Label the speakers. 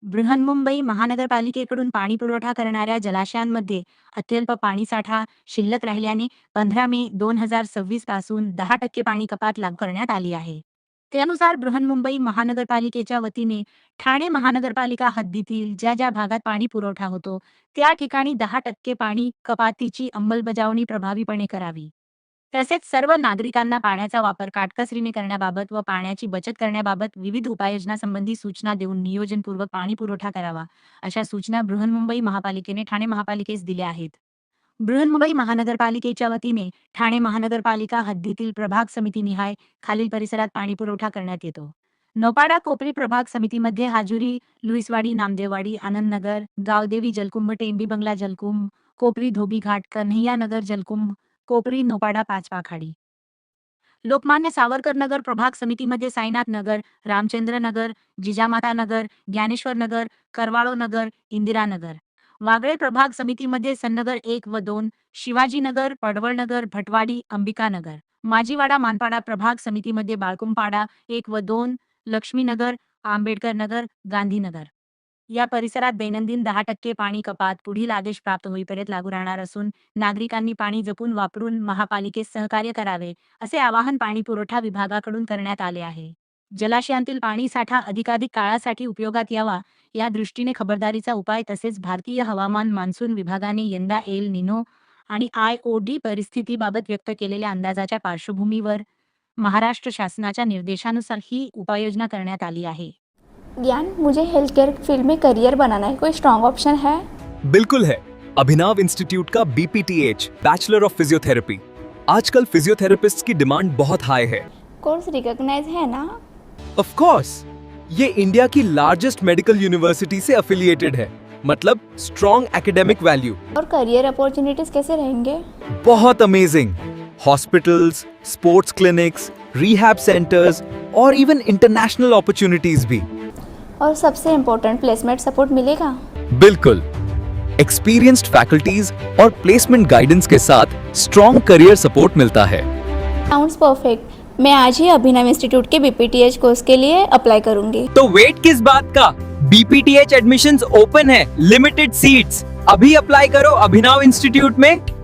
Speaker 1: बृहन्मुंबई महानगरपालिकेकडून पाणी पुरवठा करणाऱ्या जलाशयांमध्ये अत्यल्प पाणीसाठा शिल्लक राहिल्याने 15 मे 2026 पासून 10% पाणी कपात लागू करण्यात आली आहे. त्यानुसार बृहन्मुंबई महानगरपालिकेच्या वतीने ठाणे महानगरपालिका हद्दीतील ज्या ज्या भागात पाणी पुरवठा होतो त्या ठिकाणी 10% पाणी कपातीची अंमलबजावणी प्रभावीपणे करावी. तसेच सर्व नागरिकांना पाण्याचा वापर काटकसरीने करण्याबाबत व पाण्याची बचत करण्याबाबत विविध उपाययोजनांसंबंधी सूचना देऊन नियोजनपूर्वक पाणी पुरवठा करावा, अशा सूचना बृहन्मुंबई महापालिकेने ठाणे महापालिकेस दिल्या आहेत. बृहन्मुंबई महानगरपालिकेच्या वतीने ठाणे महानगरपालिका हद्दीतील प्रभाग समितीनिहाय खालील परिसरात पाणी पुरवठा करण्यात येतो. नौपाडा कोपरी प्रभाग समितीमध्ये हाजुरी, लुईसवाडी, नामदेववाडी, आनंदनगर, गावदेवी जलकुंभ, टेंबी बंगला जलकुंभ, कोपरी धोबी घाट, कन्हैया नगर जलकुंभ, कोपरी नौपाडा पाचपाखाडी. लोकमान्य सावरकर नगर प्रभाग समितीमध्ये साईनाथ नगर, रामचंद्र नगर, जिजामाता नगर, ज्ञानेश्वर नगर, करवाळो नगर, इंदिरा नगर. वागळे प्रभाग समितीमध्ये सन्नगर 1 व 2, शिवाजी नगर, पडवळ नगर, भटवाडी, अंबिका नगर. माजीवाडा मानपाडा प्रभाग समितीमध्ये बाळकुंपाडा 1 व 2, लक्ष्मीनगर, आंबेडकर नगर, गांधीनगर. या परिसरात दैनंदिन 10% पाणी कपात पुढील आदेश प्राप्त होईपर्यंत लागू राहणार असून नागरिकांनी पाणी जपून वापरून महापालिकेस सहकार्य करावे, असे आवाहन पाणी पुरवठा विभागाकडून करण्यात आले आहे. जलाशयांतील पाणी साठा अधिकाधिक काळासाठी उपयोगात यावा या दृष्टीने खबरदारीचा उपाय तसेच भारतीय हवामान मान्सून विभागाने यंदा एल निनो आणि IOD परिस्थितीबाबत व्यक्त केलेल्या अंदाजाच्या पार्श्वभूमीवर महाराष्ट्र शासनाच्या निर्देशानुसार ही उपाययोजना करण्यात आली आहे.
Speaker 2: ज्ञान, मुझे हेल्थ केयर फील्ड में करियर बनाना है, कोई स्ट्रॉन्ग ऑप्शन है?
Speaker 3: बिल्कुल है। अभिनव इंस्टीट्यूट का BPTH बैचलर ऑफ फिजियोथेरेपी। आजकल फिजियोथेरेपिस्ट की डिमांड बहुत हाई है।
Speaker 2: कोर्स रिकॉग्नाइज है ना?
Speaker 3: ऑफ कोर्स, ये इंडिया की लार्जेस्ट मेडिकल यूनिवर्सिटी से एफिलिएटेड है, मतलब स्ट्रॉन्ग एकेडमिक वैल्यू।
Speaker 2: और करियर अपॉर्चुनिटीज कैसे रहेंगे?
Speaker 3: बहुत amazing. Hospitals, sports clinics, rehab centres और इवन इंटरनेशनल अपॉर्चुनिटीज भी।
Speaker 2: और सबसे इम्पोर्टेंट, प्लेसमेंट सपोर्ट मिलेगा?
Speaker 3: बिल्कुल। एक्सपीरियंस्ड फैकल्टीज और प्लेसमेंट गाइडेंस के साथ स्ट्रॉन्ग करियर सपोर्ट मिलता है।
Speaker 2: Sounds perfect. मैं आज ही अभिनव इंस्टीट्यूट के BPTH कोर्स के लिए अप्लाई करूंगी।
Speaker 4: तो वेट किस बात का? BPTH एडमिशंस ओपन है, लिमिटेड सीट्स। अभी अप्लाई करो अभिनव इंस्टीट्यूट में।